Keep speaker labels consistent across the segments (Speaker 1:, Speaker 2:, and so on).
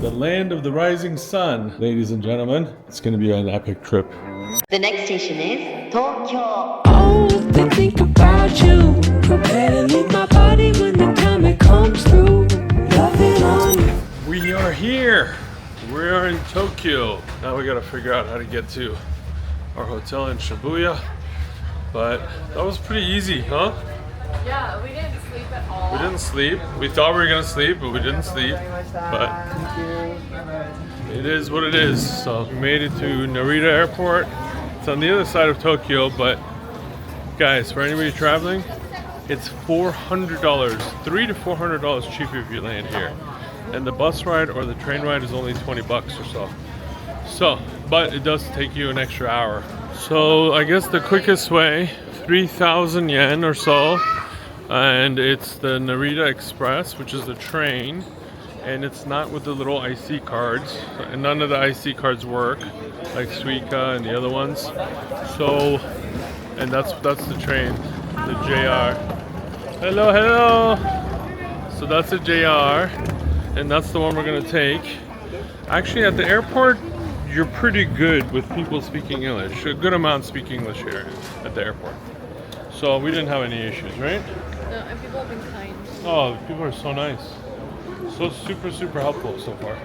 Speaker 1: the land of the rising sun. Ladies and gentlemen, it's gonna be an epic trip.
Speaker 2: The next station is Tokyo.
Speaker 3: Oh, they think about you. Prepare to leave my body when the time it comes through. Loving on you.
Speaker 1: We are here. We are in Tokyo. Now we gotta figure out how to get to our hotel in Shibuya. But that was pretty easy, huh?
Speaker 4: Yeah, we didn't sleep at all.
Speaker 1: We didn't sleep. We thought we were gonna sleep, but we didn't sleep. But it is what it is. So we made it to Narita Airport. It's on the other side of Tokyo, but guys, for anybody traveling, it's $400, $300 to $400 cheaper if you land here. And the bus ride or the train ride is only 20 bucks or so. So, but it does take you an extra hour. So I guess the quickest way, 3,000 yen or so, and it's the Narita Express, which is the train, and it's not with the little IC cards, and none of the IC cards work, like Suica and the other ones. So, and that's the train, the JR. Hello, hello. So that's the JR, and that's the one we're gonna take. Actually, at the airport, you're pretty good with people speaking English. A good amount speak English here at the airport. So we didn't have any issues, right?
Speaker 4: No, and people have been kind.
Speaker 1: Oh, people are so nice. So super helpful so far.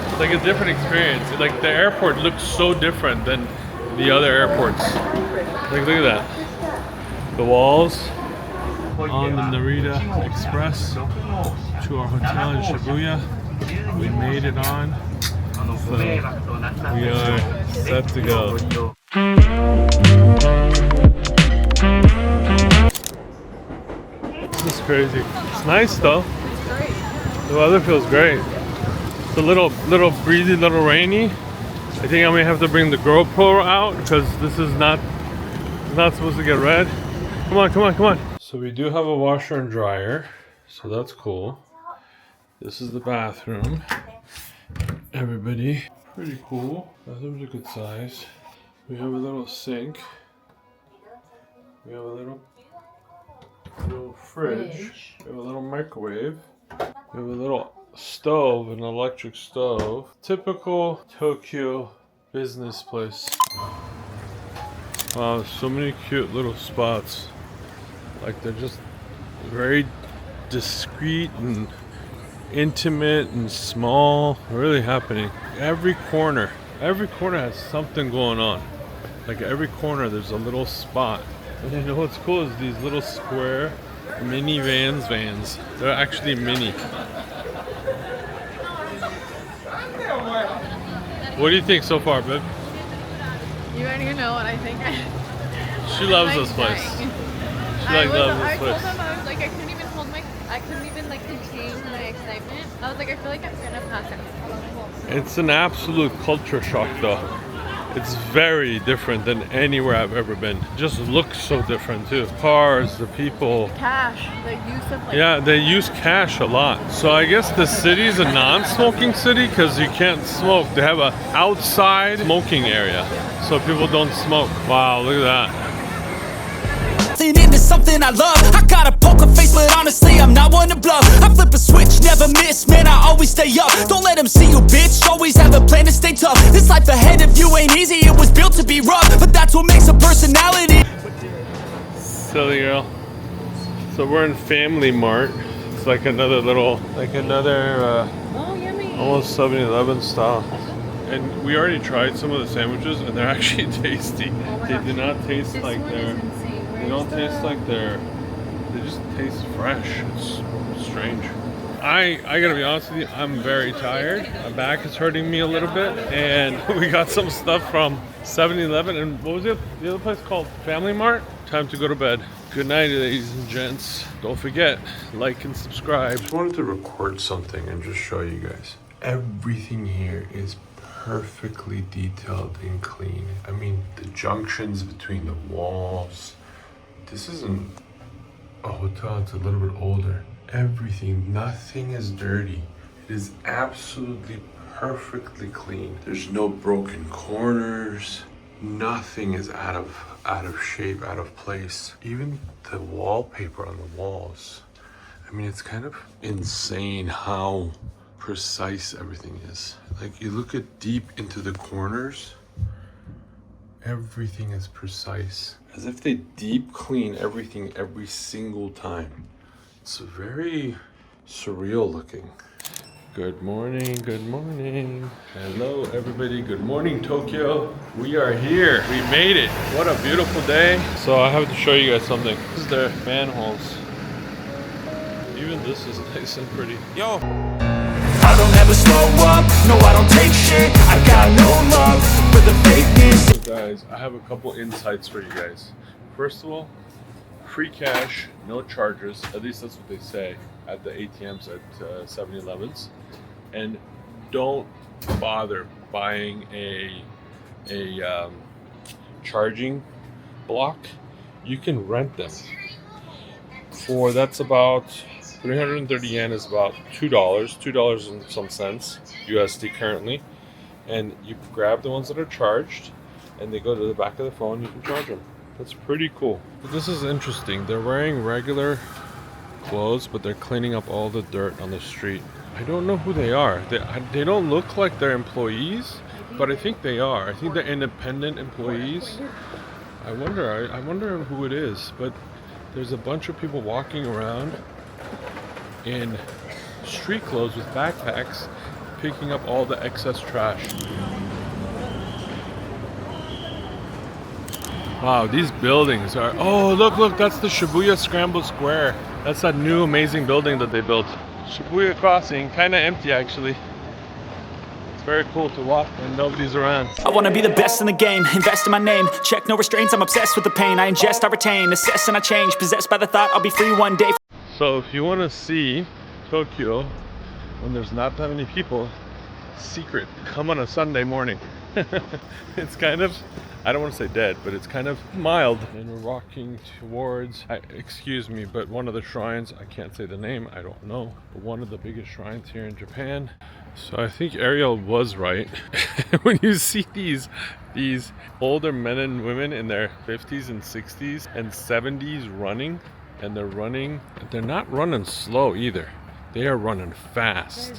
Speaker 1: It's like a different experience. Like the airport looks so different than the other airports. Like look at that. The walls on the Narita Express to our hotel in Shibuya. We made it on. So we are set to go. This is crazy. It's nice though.
Speaker 4: It's great.
Speaker 1: The weather feels great. It's a little breezy, little rainy. I think I may have to bring the GoPro out because this is not supposed to get red. Come on. So we do have a washer and dryer, so that's cool. This is the bathroom. Everybody, pretty cool. Bathroom's a good size. We have a little sink. We have a little fridge. We have a little microwave. We have a little stove, an electric stove. Typical Tokyo business place. Wow, so many cute little spots. Like they're just very discreet and intimate and small, really happening. Every corner has something going on. Like every corner there's a little spot. And you know what's cool is these little square mini vans. They're actually mini. What do you think so far, babe?
Speaker 4: You don't even know what I think.
Speaker 1: She loves this place.
Speaker 4: I
Speaker 1: loves this
Speaker 4: told
Speaker 1: place.
Speaker 4: him, I was like, I couldn't even like contain my excitement. I was like, I feel like I'm gonna pass out.
Speaker 1: It's an absolute culture shock though. It's very different than anywhere I've ever been. It just looks so different too. Cars, the people.
Speaker 4: Cash, the use of like.
Speaker 1: Yeah, they use cash a lot. So I guess the city's a non-smoking city because you can't smoke. They have an outside smoking area so people don't smoke. Wow, look at that.
Speaker 5: Into something I love. I got a poker face, but honestly, I'm not one to bluff. I flip a switch, never miss, man, I always stay up. Don't let them see you, bitch, always have a plan to stay tough. This life ahead of you ain't easy, it was built to be rough, but that's what makes a personality.
Speaker 1: Silly girl. So we're in Family Mart. It's like another
Speaker 4: Oh, yummy.
Speaker 1: almost 7-Eleven style. And we already tried some of the sandwiches and they're actually tasty. They do not taste like they're... They don't taste like they just taste fresh. It's strange. I gotta be honest with you, I'm very tired. My back is hurting me a little bit. And we got some stuff from 7-Eleven and what was the other place called? Family Mart? Time to go to bed. Good night, ladies and gents. Don't forget, like and subscribe. I just wanted to record something and just show you guys. Everything here is perfectly detailed and clean. I mean, the junctions between the walls. This isn't a hotel, it's a little bit older. Everything, nothing is dirty. It is absolutely perfectly clean. There's no broken corners. Nothing is out of shape, out of place. Even the wallpaper on the walls. I mean, it's kind of insane how precise everything is. Like, you look at deep into the corners, everything is precise. As if they deep clean everything every single time. It's very surreal looking. Good morning, good morning. Hello everybody, good morning Tokyo. We are here, we made it. What a beautiful day. So I have to show you guys something. This is their manholes. Even this is nice and pretty. Yo!
Speaker 5: I don't ever slow up, no I don't take shit. I got no love for the fakeness.
Speaker 1: So guys, I have a couple insights for you guys. First of all, free cash, no charges. At least that's what they say at the ATMs at 7-Elevens. And don't bother buying a charging block. You can rent them. That's about 330 yen is about $2 and some cents USD currently. And you grab the ones that are charged and they go to the back of the phone, you can charge them. That's pretty cool. But this is interesting. They're wearing regular clothes, but they're cleaning up all the dirt on the street. I don't know who they are. They don't look like they're employees, but I think they are. I think they're independent employees. I wonder who it is, but there's a bunch of people walking around in street clothes with backpacks, picking up all the excess trash. Wow, these buildings are... Oh, look, that's the Shibuya Scramble Square. That's that new amazing building that they built. Shibuya Crossing, kind of empty actually. It's very cool to walk when nobody's around.
Speaker 5: I wanna be the best in the game, invest in my name. Check no restraints, I'm obsessed with the pain. I ingest, I retain, assess and I change. Possessed by the thought I'll be free one day.
Speaker 1: So if you want to see Tokyo when there's not that many people, secret, come on a Sunday morning. It's kind of, I don't want to say dead, but it's kind of mild. And we're walking towards, excuse me, but one of the shrines, I can't say the name, I don't know, but one of the biggest shrines here in Japan. So I think Ariel was right. When you see these older men and women in their 50s and 60s and 70s running, and they're not running slow either. They are running fast.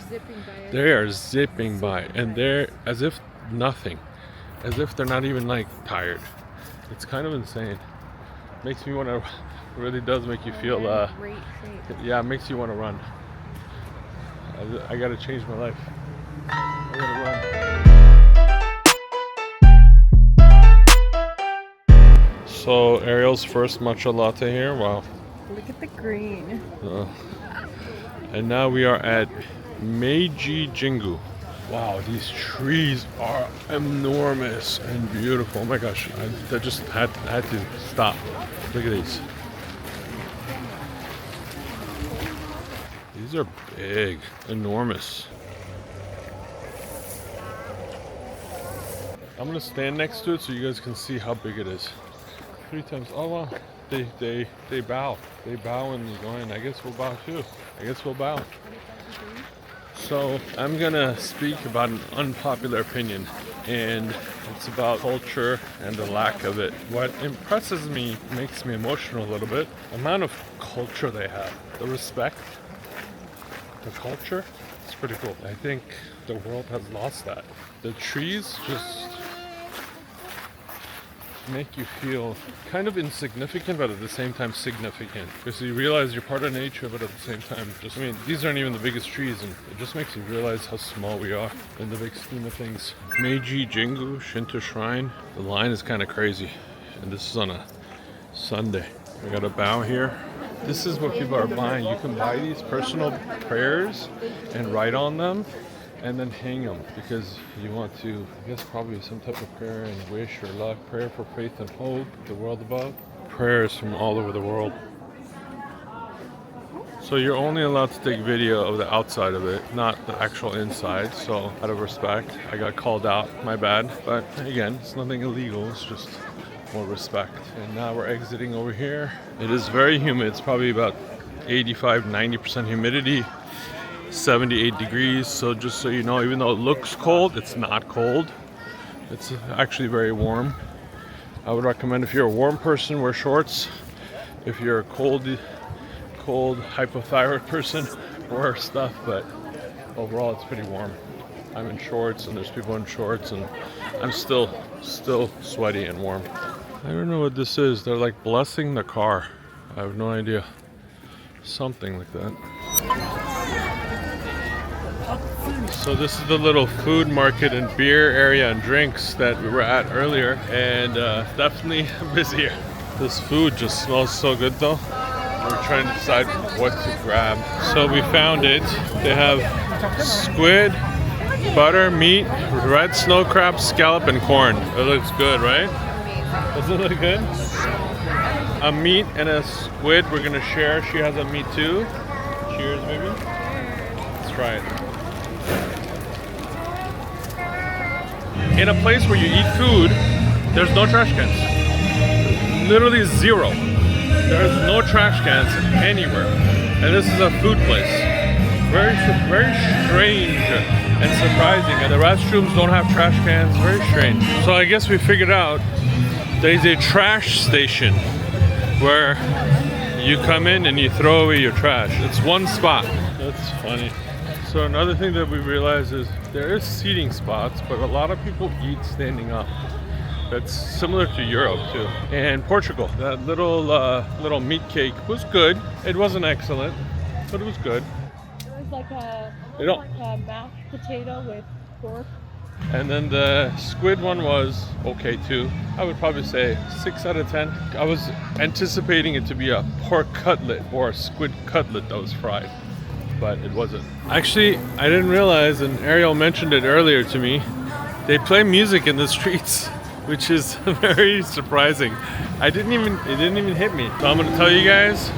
Speaker 1: They are zipping by, and they're as if nothing, as if they're not even like tired. It's kind of insane. Makes me want to, really does make you feel yeah, it makes you want to run. I gotta change my life. I gotta run. So Ariel's first matcha latte here. Wow.
Speaker 4: Look at the green.
Speaker 1: And now we are at Meiji Jingu. Wow, these trees are enormous and beautiful. Oh my gosh, I just had to stop. Look at these. These are big, enormous. I'm gonna stand next to it so you guys can see how big it is. 3 times. Oh wow. They bow. They bow when you go in. I guess we'll bow too. I guess we'll bow. So I'm gonna speak about an unpopular opinion, and it's about culture and the lack of it. What impresses me, makes me emotional a little bit, the amount of culture they have, the respect, the culture. It's pretty cool. I think the world has lost that. The trees just make you feel kind of insignificant, but at the same time significant, because you realize you're part of nature, but at the same time just, I mean, these aren't even the biggest trees, and it just makes you realize how small we are in the big scheme of things. Meiji Jingu Shinto Shrine. The line is kind of crazy, and this is on a Sunday. I got a bow here. This is what people are buying. You can buy these personal prayers and write on them and then hang them, because you want to, I guess, probably some type of prayer and wish or luck, prayer for faith and hope, the world above. Prayers from all over the world. So you're only allowed to take video of the outside of it, not the actual inside. So out of respect, I got called out, my bad. But again, it's nothing illegal, it's just more respect. And now we're exiting over here. It is very humid. It's probably about 85-90% humidity. 78 degrees, so just so you know, even though it looks cold, it's not cold. It's actually very warm. I would recommend, if you're a warm person, wear shorts. If you're a cold hypothyroid person, wear stuff. But overall it's pretty warm. I'm in shorts and there's people in shorts and I'm still sweaty and warm. I don't know what this is. They're like blessing the car. I have no idea. Something like that. So this is the little food market and beer area and drinks that we were at earlier, and definitely busier. This food just smells so good though. We're trying to decide what to grab. So we found it. They have squid, butter, meat, red snow crab, scallop, and corn. It looks good, right? Does it look good? A meat and a squid we're gonna share. She has a meat too. Cheers, baby. Let's try it. In a place where you eat food, there's no trash cans. Literally zero. There's no trash cans anywhere. And this is a food place. Very strange and surprising. And the restrooms don't have trash cans. Very strange. So I guess we figured out there's a trash station where you come in and you throw away your trash. It's one spot. That's funny. So another thing that we realized is there is seating spots, but a lot of people eat standing up. That's similar to Europe too. And Portugal, that little meat cake was good. It wasn't excellent, but it was good.
Speaker 4: It was like a mashed potato with pork.
Speaker 1: And then the squid one was okay too. I would probably say 6 out of 10. I was anticipating it to be a pork cutlet or a squid cutlet that was fried, but it wasn't. Actually, I didn't realize, and Ariel mentioned it earlier to me, they play music in the streets, which is very surprising. It didn't even hit me. So I'm gonna tell you guys,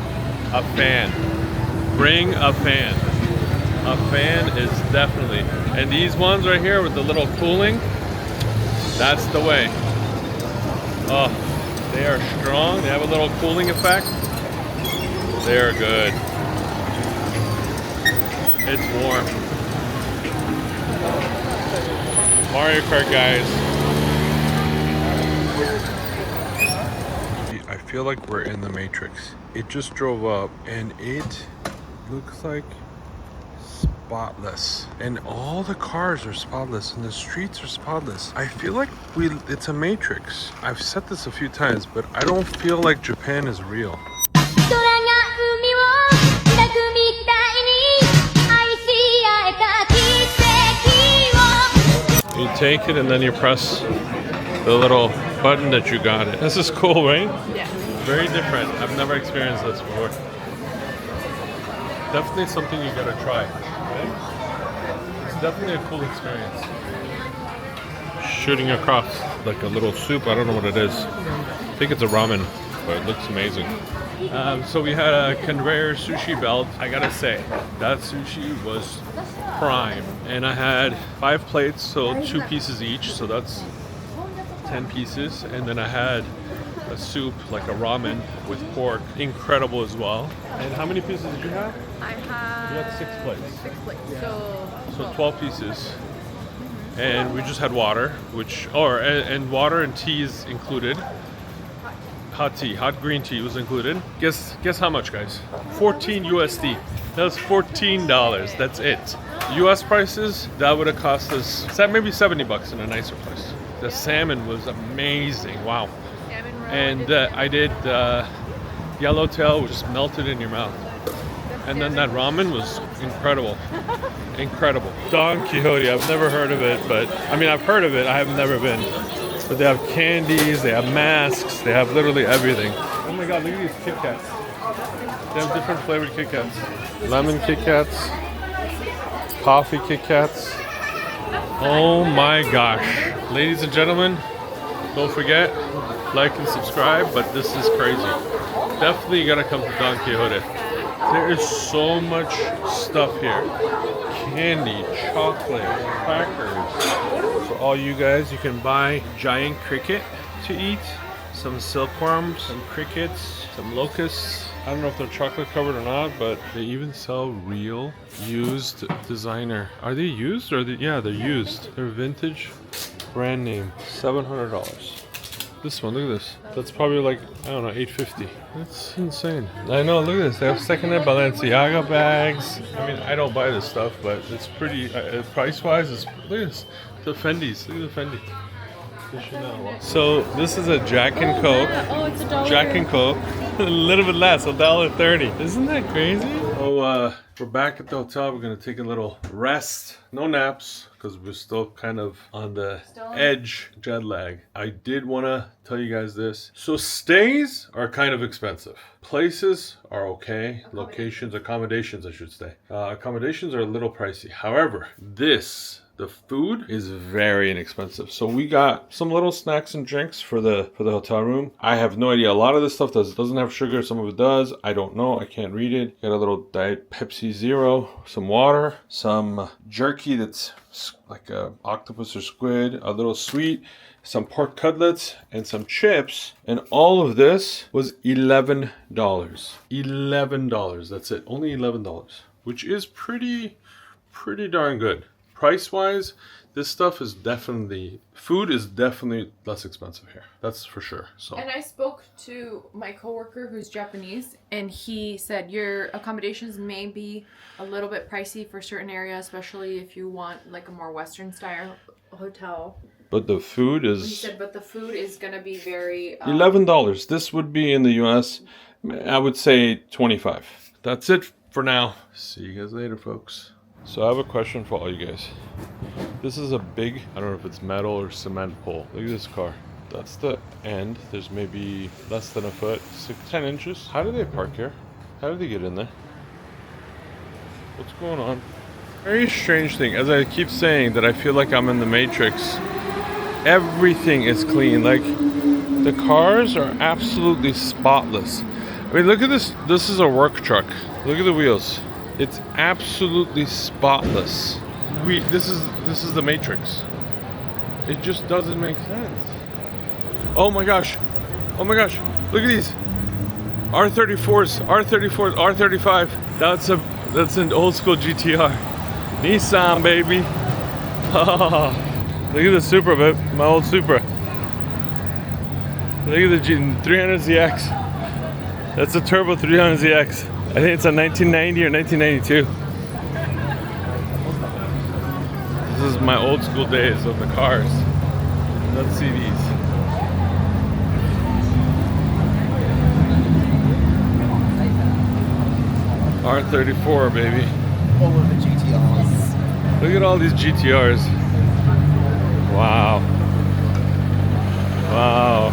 Speaker 1: a fan. Bring a fan. A fan is definitely, and these ones right here with the little cooling, that's the way. Oh, they are strong. They have a little cooling effect. They're good. It's warm. Mario Kart, guys. I feel like we're in the Matrix. It just drove up and it looks like spotless, and all the cars are spotless and the streets are spotless. I feel like it's a Matrix. I've said this a few times, but I don't feel like Japan is real. You take it and then you press the little button that you got it. This is cool, right?
Speaker 4: Yeah.
Speaker 1: Very different. I've never experienced this before. Definitely something you gotta try. Right? It's definitely a cool experience. Shooting across like a little soup. I don't know what it is. I think it's a ramen, but it looks amazing. So we had a conveyor sushi belt. I gotta say, that sushi was prime. And I had 5 plates, so 2 pieces each. So that's 10 pieces. And then I had a soup, like a ramen with pork. Incredible as well. And how many pieces did you have?
Speaker 4: I had...
Speaker 1: You had 6 plates.
Speaker 4: 6 plates. So
Speaker 1: 12 pieces. And we just had water, and water and tea is included. Hot tea, hot green tea was included. Guess how much, guys? 14 USD. That's $14. That's it. US prices, that would have cost us maybe 70 bucks in a nicer place. The salmon was amazing. Wow. And I did yellowtail, which just melted in your mouth. And then that ramen was incredible. Incredible. Don Quixote, I've never heard of it, but I mean, I've heard of it, I have never been. But they have candies, they have masks, they have literally everything. Oh my god, look at these Kit Kats. They have different flavored Kit Kats. Lemon Kit Kats, coffee Kit Kats. Oh my gosh. Ladies and gentlemen, don't forget, like and subscribe, but this is crazy. Definitely you gotta come to Don Quixote. There is so much stuff here. Candy, chocolate, crackers. For all you guys, you can buy giant cricket to eat, some silkworms, some crickets, some locusts. I don't know if they're chocolate covered or not, but they even sell real used designer. Are they used or yeah, they're used. They're vintage, brand name, $700. This one, look at this. That's probably like, I don't know, $8.50. That's insane. I know, look at this. They have secondhand Balenciaga bags. I mean, I don't buy this stuff, but it's pretty, price-wise, look at this. The Fendi's, look at the Fendi. So this is a Jack and Coke.
Speaker 4: Oh, it's $1.
Speaker 1: Jack and Coke. A little bit less, $1.30. Isn't that crazy? Oh, we're back at the hotel. We're gonna take a little rest. No naps, because we're still kind of on the edge, jet lag. I did want to tell you guys this. So stays are kind of expensive. Places are okay. Locations, accommodations, I should say. Accommodations are a little pricey. However, the food is very inexpensive. So we got some little snacks and drinks for the hotel room. I have no idea. A lot of this stuff doesn't have sugar. Some of it does. I don't know. I can't read it. Got a little Diet Pepsi Zero, some water, some jerky that's like a octopus or squid, a little sweet, some pork cutlets, and some chips. And all of this was $11. $11. That's it. Only $11, which is pretty darn good. Price-wise, this stuff is food is definitely less expensive here. That's for sure. So.
Speaker 4: And I spoke to my coworker who's Japanese, and he said your accommodations may be a little bit pricey for certain areas, especially if you want like a more Western style hotel.
Speaker 1: But the food is...
Speaker 4: He said, but the food is going to be very...
Speaker 1: $11. This would be in the US, I would say $25. That's it for now. See you guys later, folks. So I have a question for all you guys. This is a big, I don't know if it's metal or cement pole. Look at this car. That's the end. There's maybe less than a foot, 10 inches. How do they park here? How do they get in there? What's going on? Very strange thing. As I keep saying that I feel like I'm in the Matrix. Everything is clean. Like the cars are absolutely spotless. I mean, look at this. This is a work truck. Look at the wheels. It's absolutely spotless. This is the Matrix. It just doesn't make sense. Oh my gosh. Oh my gosh. Look at these. R34s, R35. That's an old school GTR. Nissan, baby. Look at the Supra, babe. My old Supra. Look at the 300ZX. That's a turbo 300ZX. I think it's a 1990 or 1992. This is my old school days of the cars. Let's see these. R34, baby.
Speaker 6: All of the GTRs.
Speaker 1: Look at all these GTRs. Wow. Wow.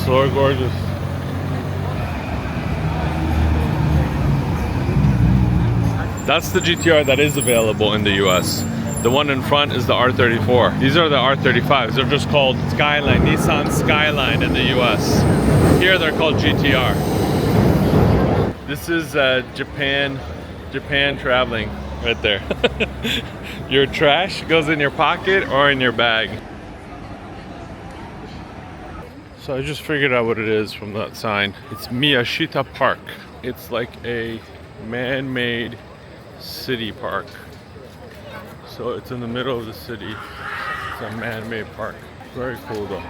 Speaker 1: So gorgeous. That's the GTR that is available in the US. The one in front is the R34. These are the R35s. They're just called Skyline, Nissan Skyline in the US. Here they're called GTR. This is Japan traveling right there. Your trash goes in your pocket or in your bag. So I just figured out what it is from that sign. It's Miyashita Park. It's like a man-made city park. So it's in the middle of the city. It's a man-made park. Very cool though.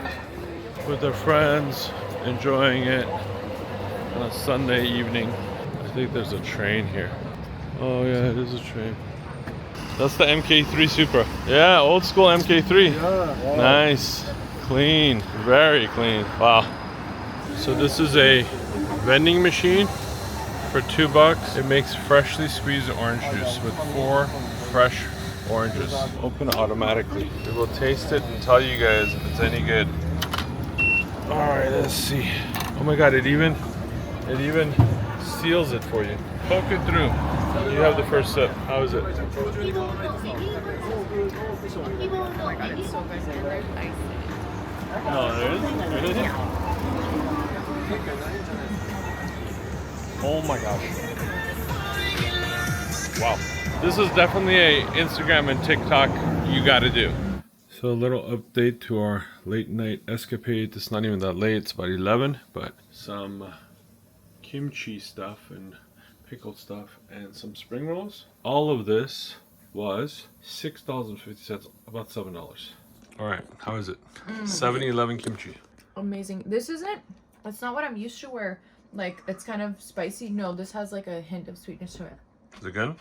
Speaker 1: With their friends, enjoying it on a Sunday evening. I think there's a train here. Oh yeah, it is a train. That's the MK3 Supra. Yeah, old school MK3.
Speaker 6: Yeah.
Speaker 1: Nice. Clean. Very clean. Wow. So this is a vending machine. For $2, it makes freshly squeezed orange juice with 4 fresh oranges. Open automatically. We will taste it and tell you guys if it's any good. All right, let's see. Oh my God, it even seals it for you. Poke it through. You have the first sip. How is it?
Speaker 4: Oh my God, it's so good. Very nice.
Speaker 1: No, there is. Really? Oh my gosh. Wow. This is definitely a Instagram and TikTok you gotta do. So a little update to our late night escapade. It's not even that late, it's about 11, but some kimchi stuff and pickled stuff and some spring rolls. All of this was $6.50, about $7. All right, how is it? 7-Eleven kimchi.
Speaker 4: Amazing. This isn't, it's not what I'm used to where like it's kind of spicy. No, this has like a hint of sweetness to it.
Speaker 1: Is it good?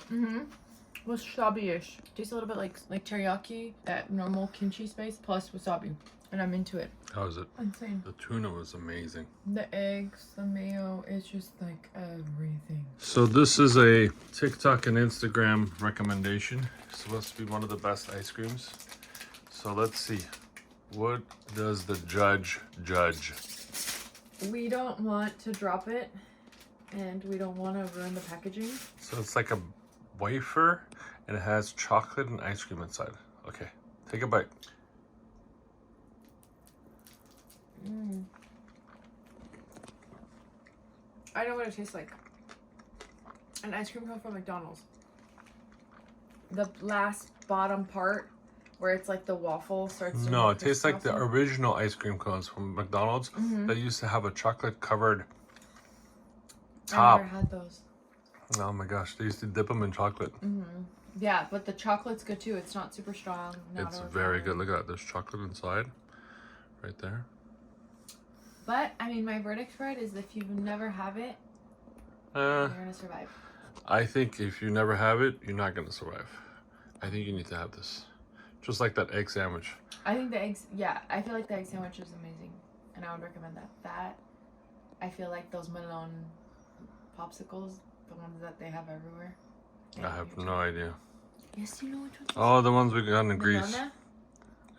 Speaker 4: Wasabi-ish. Tastes a little bit like teriyaki, that normal kimchi spice plus wasabi. And I'm into it.
Speaker 1: How is it?
Speaker 4: Insane.
Speaker 1: The tuna was amazing.
Speaker 4: The eggs, the mayo, it's just like everything.
Speaker 1: So this is a TikTok and Instagram recommendation. It's supposed to be one of the best ice creams. So let's see. What does the judge judge?
Speaker 4: We don't want to drop it and we don't want to ruin the packaging.
Speaker 1: So it's like a wafer and it has chocolate and ice cream inside. Okay, take a bite.
Speaker 4: I know what it tastes like. An ice cream cone from McDonald's. The last bottom part where it's like the waffle starts to
Speaker 1: No,
Speaker 4: make
Speaker 1: it tastes like the
Speaker 4: waffle.
Speaker 1: original ice cream cones from McDonald's that used to have a chocolate covered top.
Speaker 4: I never had those.
Speaker 1: Oh my gosh, they used to dip them in chocolate.
Speaker 4: Yeah, but the chocolate's good too. It's not super strong. Not
Speaker 1: It's
Speaker 4: overpowering.
Speaker 1: very good. Look at that. There's chocolate inside. Right there.
Speaker 4: But I mean, my verdict for it is if you never have it,
Speaker 1: Uh,
Speaker 4: you're gonna survive.
Speaker 1: I think if you never have it, you're not gonna survive. I think you need to have this. Just like that egg sandwich.
Speaker 4: I think the eggs. Yeah, I feel like the egg sandwich is amazing, and I would recommend that. That I feel like those Malone popsicles, the ones that they have everywhere.
Speaker 1: I have no idea.
Speaker 4: Yes, you know which ones.
Speaker 1: Oh, the ones we got in Greece.
Speaker 4: Malone?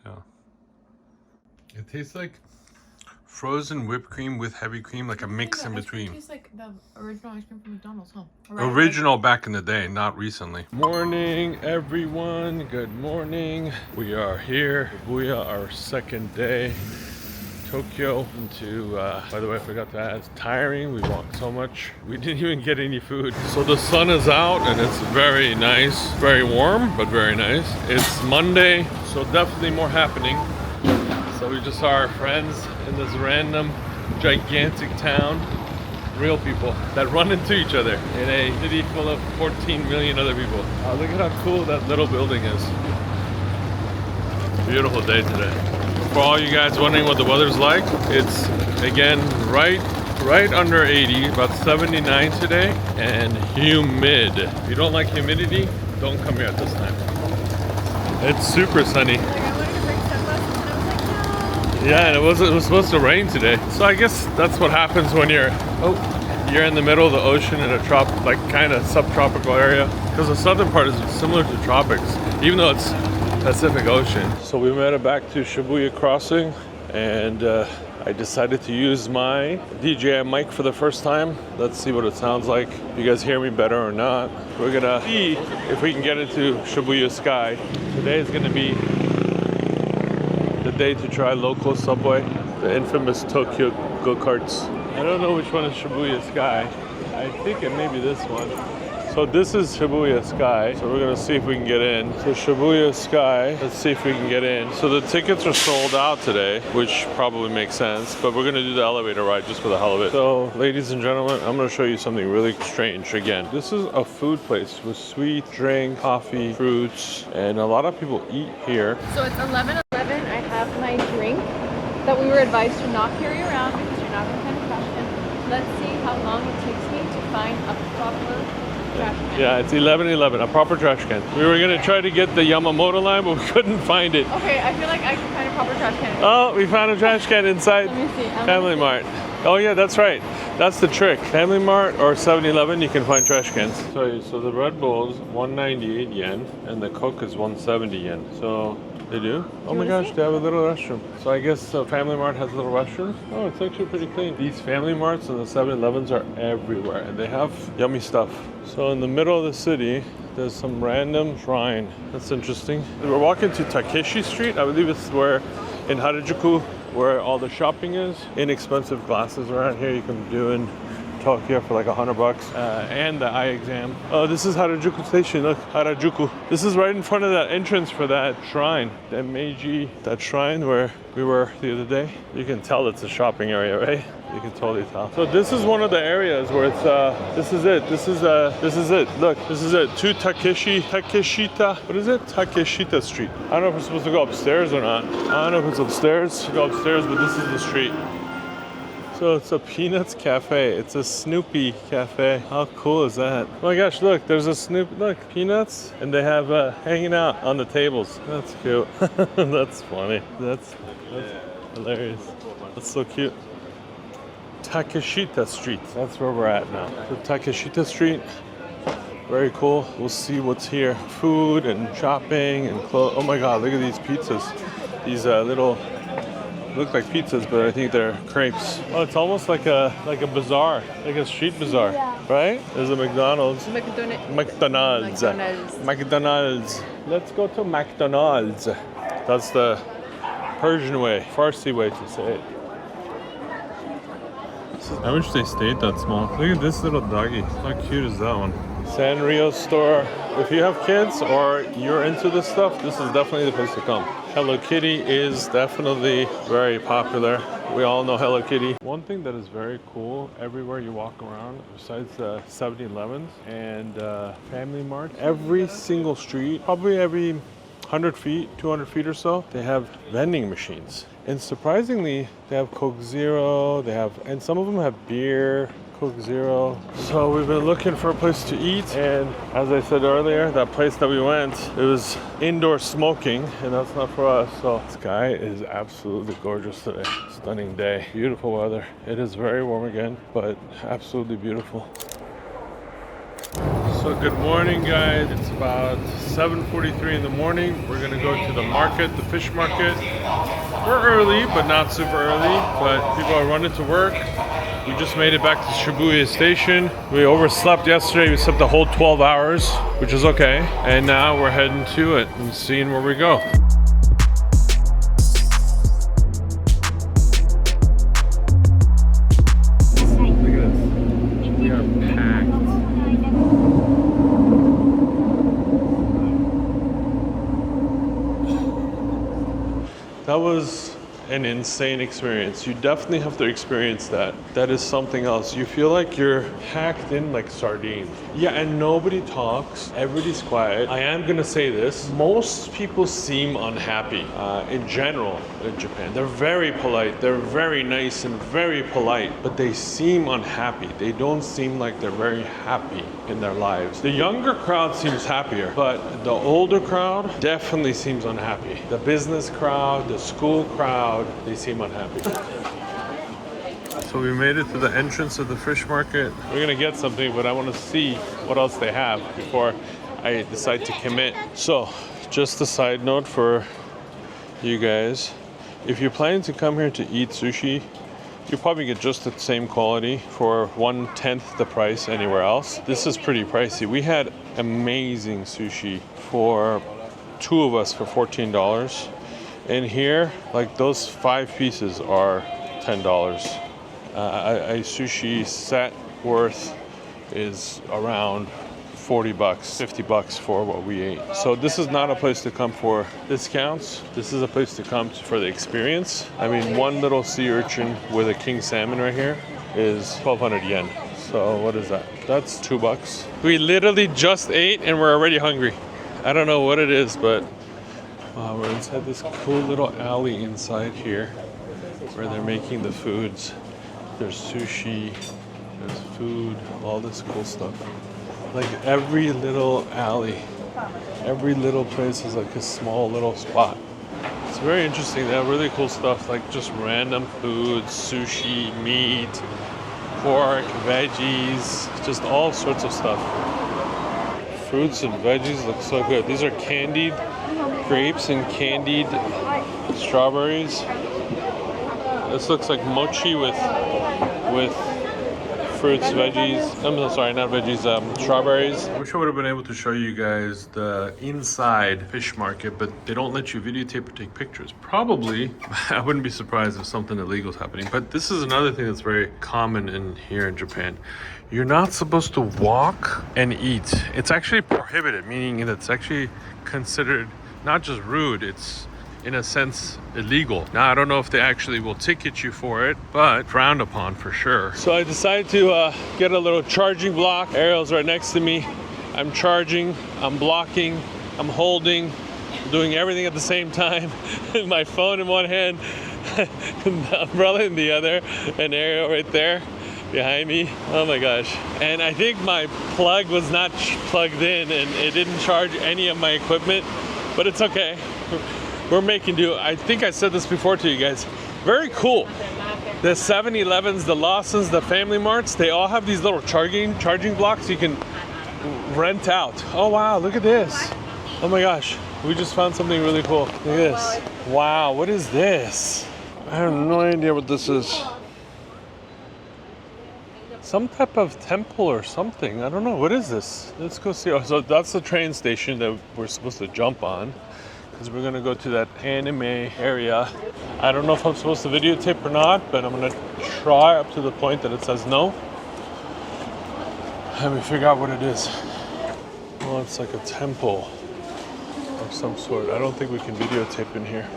Speaker 1: Yeah. It tastes like frozen whipped cream with heavy cream, like a mix in
Speaker 4: It
Speaker 1: between.
Speaker 4: tastes like the original ice cream from McDonald's, huh?
Speaker 1: Original back in the day, not recently. Morning, everyone. Good morning. We are here, Shibuya, our second day. Tokyo into, by the way, I forgot to add, it's tiring. We walked so much. We didn't even get any food. So the sun is out and it's very nice. Very warm, but very nice. It's Monday, so definitely more happening. So we just saw our friends in this random gigantic town. Real people that run into each other in a city full of 14 million other people. Look at how cool that little building is. Beautiful day today. For all you guys wondering what the weather's like, it's again right under 80, about 79 today, and humid. If you don't like humidity, don't come here at this time. It's super sunny. Yeah, and it was supposed to rain today. So I guess that's what happens when you're in the middle of the ocean in a kind of subtropical area. Because the southern part is similar to tropics, even though it's Pacific Ocean. So we made it back to Shibuya Crossing, and I decided to use my DJI mic for the first time. Let's see what it sounds like. If you guys hear me better or not. We're gonna see if we can get into Shibuya Sky. Today is gonna be the day to try local subway, the infamous Tokyo go-karts. I don't know which one is Shibuya Sky. I think it may be this one. So this is Shibuya Sky. So we're gonna see if we can get in. So Shibuya Sky, let's see if we can get in. So the tickets are sold out today, which probably makes sense, but we're gonna do the elevator ride just for the hell of it. So ladies and gentlemen, I'm gonna show you something really strange again. This is a food place with sweet drink, coffee, fruits, and a lot of people eat here.
Speaker 4: So it's 11:11. I have my drink that we were advised to not carry around because you're not going to find a trash can. Let's see how long it takes me to find a proper trash can.
Speaker 1: Yeah, it's 11:11, a proper trash can. We were gonna try to get the Yamamoto line, but we couldn't find it.
Speaker 4: Okay, I feel like I can find a proper trash can.
Speaker 1: Oh, we found a trash can inside
Speaker 4: Let me see.
Speaker 1: Family Mart. Oh yeah, that's right. That's the trick. Family Mart or 7-Eleven, you can find trash cans. So the Red Bull is 198 yen and the Coke is 170 yen. So they do? Oh my gosh, they have a little restroom. So I guess Family Mart has little restrooms. Oh, it's actually pretty clean. These Family Marts and the 7-Elevens are everywhere and they have yummy stuff. So in the middle of the city, there's some random shrine. That's interesting. We're walking to Takeshi Street. I believe it's where in Harajuku, where all the shopping is. Inexpensive glasses around here. You can be doing Tokyo for like $100 and the eye exam. Oh, this is Harajuku Station. Look, Harajuku. This is right in front of that entrance for that shrine, that Meiji, that shrine where we were the other day. You can tell it's a shopping area, right? You can totally tell. So this is one of the areas where it's this is it. This is it. Look, this is it. Takeshita. What is it? Takeshita Street. I don't know if we're supposed to go upstairs or not. I don't know if it's upstairs to go upstairs, but this is the street. So it's a Peanuts Cafe. It's a Snoopy Cafe. How cool is that? Oh my gosh, look, there's a Snoopy, look, Peanuts, and they have hanging out on the tables. That's cute. That's funny. That's hilarious. That's so cute. Takeshita Street. That's where we're at now. So Takeshita Street. Very cool. We'll see what's here. Food and shopping and clothes. Oh my God, look at these pizzas. These little, look like pizzas, but I think they're crepes. Oh, it's almost like a bazaar, like a street bazaar, right? There's a McDonald's. McDonald's. Let's go to McDonald's. That's the Persian way, Farsi way to say it. I wish they stayed that small. Look at this little doggy. How cute is that one? Sanrio store. If you have kids or you're into this stuff, this is definitely the place to come. Hello Kitty is definitely very popular. We all know Hello Kitty. One thing that is very cool everywhere you walk around, besides 7-Elevens and Family Mart, every single street, probably every 100 feet, 200 feet or so, they have vending machines. And surprisingly, they have Coke Zero, and some of them have beer, Coke Zero. So we've been looking for a place to eat, and as I said earlier, that place that we went, it was indoor smoking, and that's not for us. So the sky is absolutely gorgeous today. Stunning day, beautiful weather. It is very warm again, but absolutely beautiful. So good morning, guys. It's about 7:43 in the morning. We're gonna go to the market, the fish market. We're early, but not super early, but people are running to work. We just made it back to Shibuya station. We overslept yesterday. We slept the whole 12 hours, which is okay. And now we're heading to it and seeing where we go. Look at this. We are packed. That was an insane experience. You definitely have to experience that. That is something else. You feel like you're packed in like sardines. Yeah, and nobody talks. Everybody's quiet. I am gonna say this. Most people seem unhappy in general in Japan. They're very polite. They're very nice and very polite, but they seem unhappy. They don't seem like they're very happy in their lives. The younger crowd seems happier, but the older crowd definitely seems unhappy. The business crowd, the school crowd, they seem unhappy. So we made it to the entrance of the fish market. We're gonna get something, but I wanna see what else they have before I decide to commit. So, just a side note for you guys. If you're planning to come here to eat sushi, you probably get just the same quality for 1/10 the price anywhere else. This is pretty pricey. We had amazing sushi for two of us for $14. And here, like those 5 pieces are $10. A sushi set worth is around $40, $50 for what we ate. So this is not a place to come for discounts. This is a place to come for the experience. I mean, one little sea urchin with a king salmon right here is 1,200 yen. So what is that? That's $2. We literally just ate and we're already hungry. I don't know what it is, but we're inside this cool little alley inside here where they're making the foods. There's sushi, there's food, all this cool stuff. Like every little alley, every little place is like a small little spot. It's very interesting. They have really cool stuff, like just random foods, sushi, meat, pork, veggies, just all sorts of stuff. Fruits and veggies look so good. These are candied grapes and candied strawberries. This looks like mochi with fruits, veggies. I'm sorry, not veggies, strawberries. I wish I would have been able to show you guys the inside fish market, but they don't let you videotape or take pictures. Probably, I wouldn't be surprised if something illegal is happening. But this is another thing that's very common in here in Japan. You're not supposed to walk and eat. It's actually prohibited, meaning that it's actually considered not just rude, it's in a sense illegal. Now I don't know if they actually will ticket you for it, but frowned upon for sure. So I decided to get a little charging block. Ariel's right next to me. I'm charging, I'm blocking, I'm holding, doing everything at the same time. My phone in one hand, the umbrella in the other, and Ariel right there behind me. Oh my gosh. And I think my plug was not plugged in and it didn't charge any of my equipment, but it's okay. We're making do. I think I said this before to you guys. Very cool. The 7-Elevens, the Lawsons, the Family Marts, they all have these little charging blocks you can rent out. Oh wow, look at this. Oh my gosh, we just found something really cool. Look at this. Wow, what is this? I have no idea what this is. Some type of temple or something. I don't know. What is this? Let's go see. Oh, so that's the train station that we're supposed to jump on, because we're gonna go to that anime area. I don't know if I'm supposed to videotape or not, but I'm gonna try up to the point that it says no. Let me figure out what it is. Well, it's like a temple of some sort. I don't think we can videotape in here.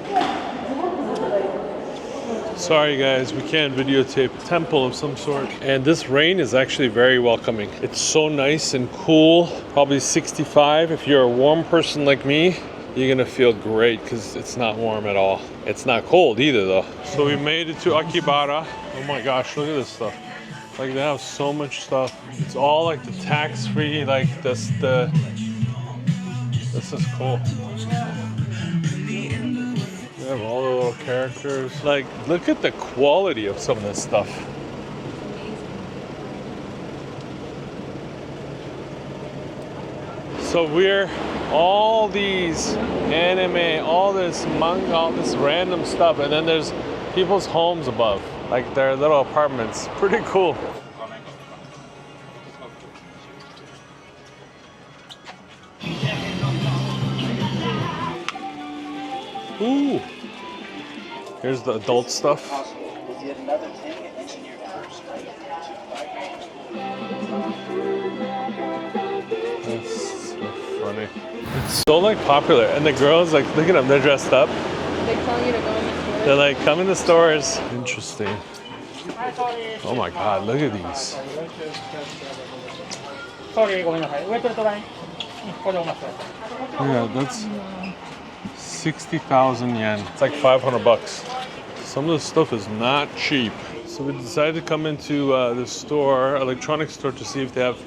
Speaker 1: Sorry guys, we can't videotape. Temple of some sort. And this rain is actually very welcoming. It's so nice and cool. Probably 65. If you're a warm person like me, you're gonna feel great because it's not warm at all. It's not cold either though. So we made it to Akibara. Oh my gosh, look at this stuff. Like they have so much stuff. It's all like the tax-free, like this is cool. They have all the little characters. Like, look at the quality of some of this stuff. So we're all these anime, all this manga, all this random stuff, and then there's people's homes above, like their little apartments. Pretty cool. Ooh, here's the adult stuff. That's so funny. It's so like popular, and the girls, like, look at them, they're dressed up.
Speaker 4: They're telling you to go in the store.
Speaker 1: They're like, come in the stores. Interesting. Oh my God, look at these. Yeah, that's 60,000 yen. It's like 500 bucks. Some of this stuff is not cheap. So we decided to come into the store, electronics store, to see if they have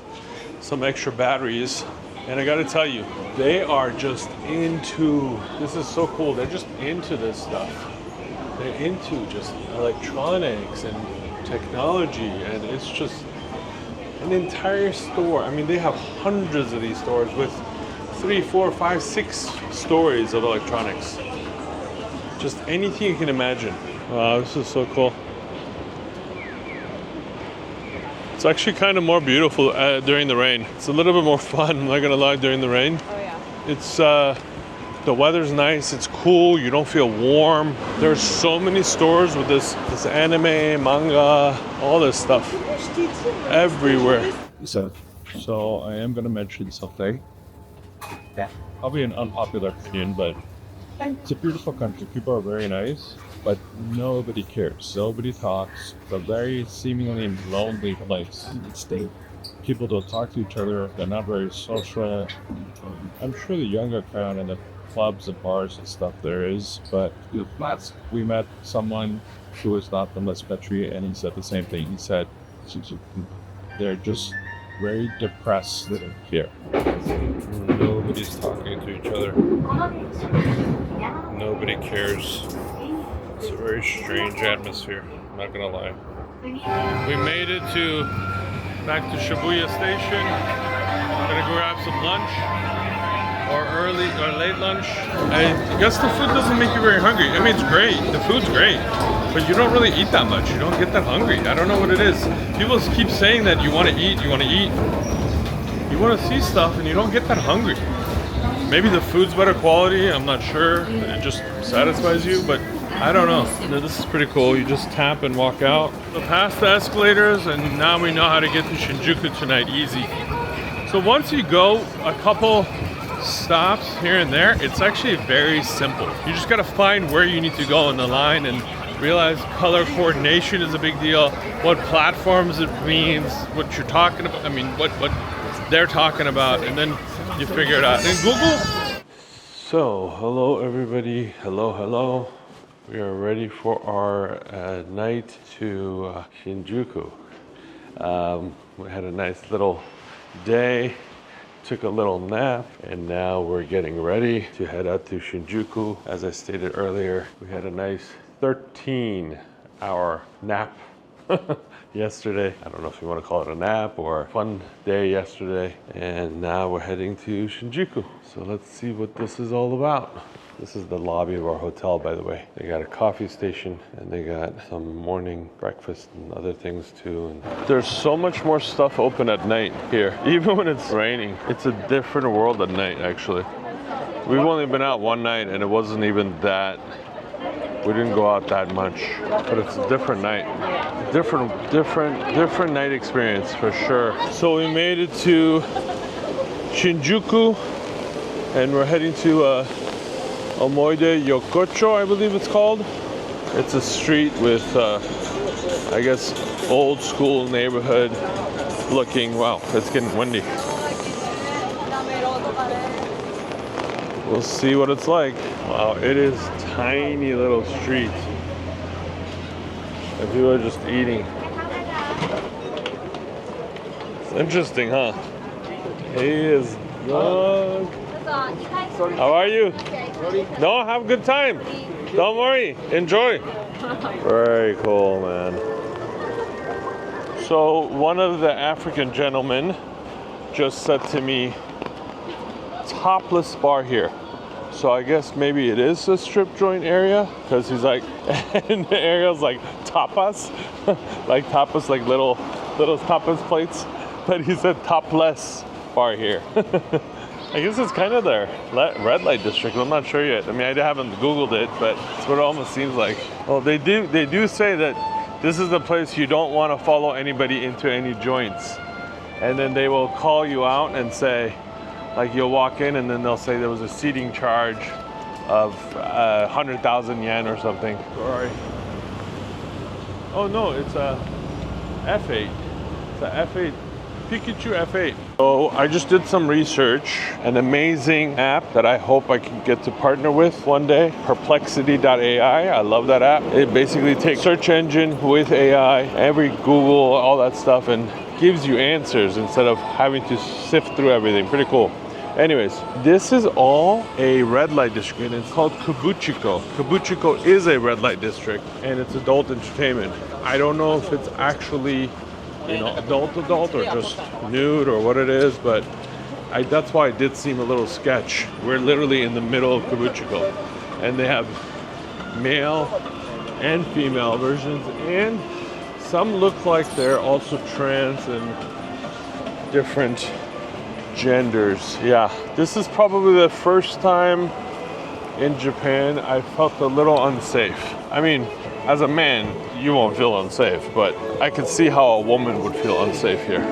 Speaker 1: some extra batteries. And I gotta tell you, they are just into, this is so cool, they're just into this stuff. They're into just electronics and technology, and it's just an entire store. I mean, they have hundreds of these stores with 3, 4, 5, 6 stories of electronics. Just anything you can imagine. Wow, this is so cool. It's actually kind of more beautiful during the rain. It's a little bit more fun, I'm not gonna lie, during the rain.
Speaker 4: Oh yeah.
Speaker 1: It's, the weather's nice, it's cool, you don't feel warm. There's so many stores with this anime, manga, all this stuff everywhere. So I am gonna mention something.
Speaker 7: Yeah.
Speaker 1: Probably an unpopular opinion, but it's a beautiful country. People are very nice, but nobody cares. Nobody talks. It's a very seemingly lonely place. People don't talk to each other. They're not very social. I'm sure the younger crowd and the clubs and bars and stuff there is, but we met someone who was not from this country, and he said the same thing. He said they're just very depressed here. Nobody's talking to each other. Nobody cares. It's a very strange atmosphere, I'm not gonna lie. We made it back to Shibuya station. I'm gonna go grab some lunch. or early or late lunch. I guess the food doesn't make you very hungry. I mean, it's great. The food's great, but you don't really eat that much. You don't get that hungry. I don't know what it is. People keep saying that you want to eat, you want to eat. You want to see stuff and you don't get that hungry. Maybe the food's better quality. I'm not sure. It just satisfies you, but I don't know. This is pretty cool. You just tap and walk out. So past the escalators, and now we know how to get to Shinjuku tonight. Easy. So once you go a couple stops here and there, it's actually very simple. You just gotta find where you need to go in the line and realize color coordination is a big deal. What platforms it means, what you're talking about. I mean, what they're talking about, and then you figure it out in Google. So, hello everybody. Hello. We are ready for our night to Shinjuku. We had a nice little day, took a little nap, and now we're getting ready to head out to Shinjuku. As I stated earlier, we had a nice 13-hour nap yesterday. I don't know if you want to call it a nap or a fun day yesterday. And now we're heading to Shinjuku. So let's see what this is all about. This is the lobby of our hotel, by the way. They got a coffee station and they got some morning breakfast and other things too. And there's so much more stuff open at night here. Even when it's raining, it's a different world at night, actually. We've only been out one night and it wasn't even that. We didn't go out that much, but it's a different night. Different night experience for sure. So we made it to Shinjuku and we're heading to Omoide Yokocho, I believe it's called. It's a street with, I guess, old school neighborhood looking. Wow, it's getting windy. We'll see what it's like. Wow, it is tiny little street. And people are just eating. It's interesting, huh? He is good. How are you? No, have a good time. Don't worry. Enjoy. Very cool, man. So one of the African gentlemen just said to me, topless bar here. So I guess maybe it is a strip joint area, because he's like, and the area's like tapas, like tapas, like little tapas plates. But he said topless bar here. I guess it's kind of their red light district. I'm not sure yet. I mean, I haven't Googled it, but it's what it almost seems like. Well, they do say that this is the place you don't want to follow anybody into any joints. And then they will call you out and say, like you'll walk in and then they'll say there was a seating charge of 100,000 yen or something. Sorry. Oh no, it's a F8. It's a F8. Pikachu F8. So I just did some research. An amazing app that I hope I can get to partner with one day. Perplexity.ai. I love that app. It basically takes search engine with AI, every Google, all that stuff, and gives you answers instead of having to sift through everything. Pretty cool. Anyways, this is all a red light district and it's called Kabuchiko. Kabuchiko is a red light district and it's adult entertainment. I don't know if it's actually, you know, adult or just nude or what it is, but that's why it did seem a little sketch. We're literally in the middle of Kabuchiko and they have male and female versions and some look like they're also trans and different genders. Yeah, this is probably the first time in Japan I felt a little unsafe. I mean, as a man, you won't feel unsafe, but I could see how a woman would feel unsafe here.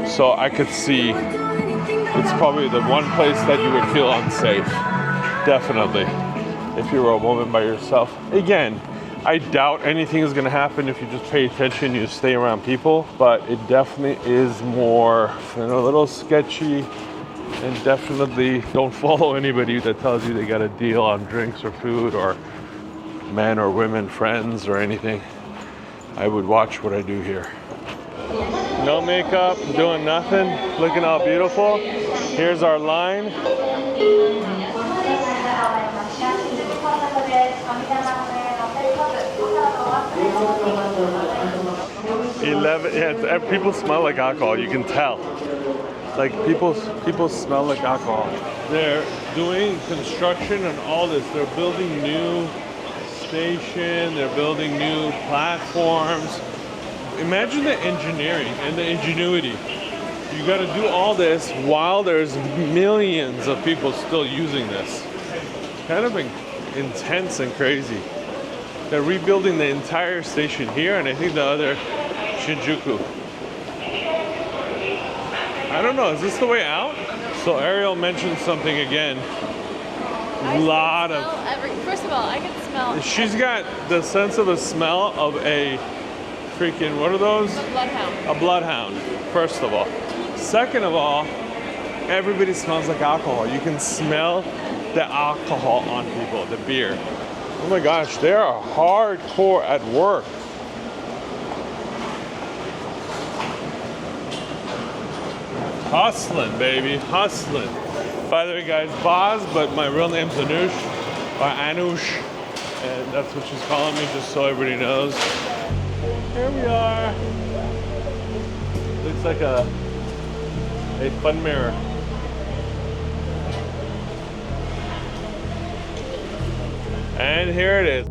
Speaker 1: So I could see it's probably the one place that you would feel unsafe. Definitely. If you were a woman by yourself. Again, I doubt anything is going to happen if you just pay attention, you stay around people, but it definitely is more, you know, a little sketchy, and definitely don't follow anybody that tells you they got a deal on drinks or food or men or women friends or anything. I would watch what I do here. No makeup, doing nothing, looking all beautiful. Here's our line. 11, yeah, people smell like alcohol, you can tell. Like people smell like alcohol. They're doing construction and all this. They're building new station, they're building new platforms. Imagine the engineering and the ingenuity. You got to do all this while there's millions of people still using this. Kind of intense and crazy. They're rebuilding the entire station here, and I think the other Shinjuku. I don't know, is this the way out? So Ariel mentioned something again.
Speaker 7: First of all, I can smell.
Speaker 1: She's got the sense of a smell of a freaking, what are those?
Speaker 7: A bloodhound.
Speaker 1: A bloodhound, first of all. Second of all, everybody smells like alcohol. You can smell the alcohol on people, the beer. Oh my gosh, they are hardcore at work. Hustling, baby, hustling. By the way, guys, Boz, but my real name's Anush, or Anush, and that's what she's calling me, just so everybody knows. Here we are. Looks like a fun mirror. And here it is.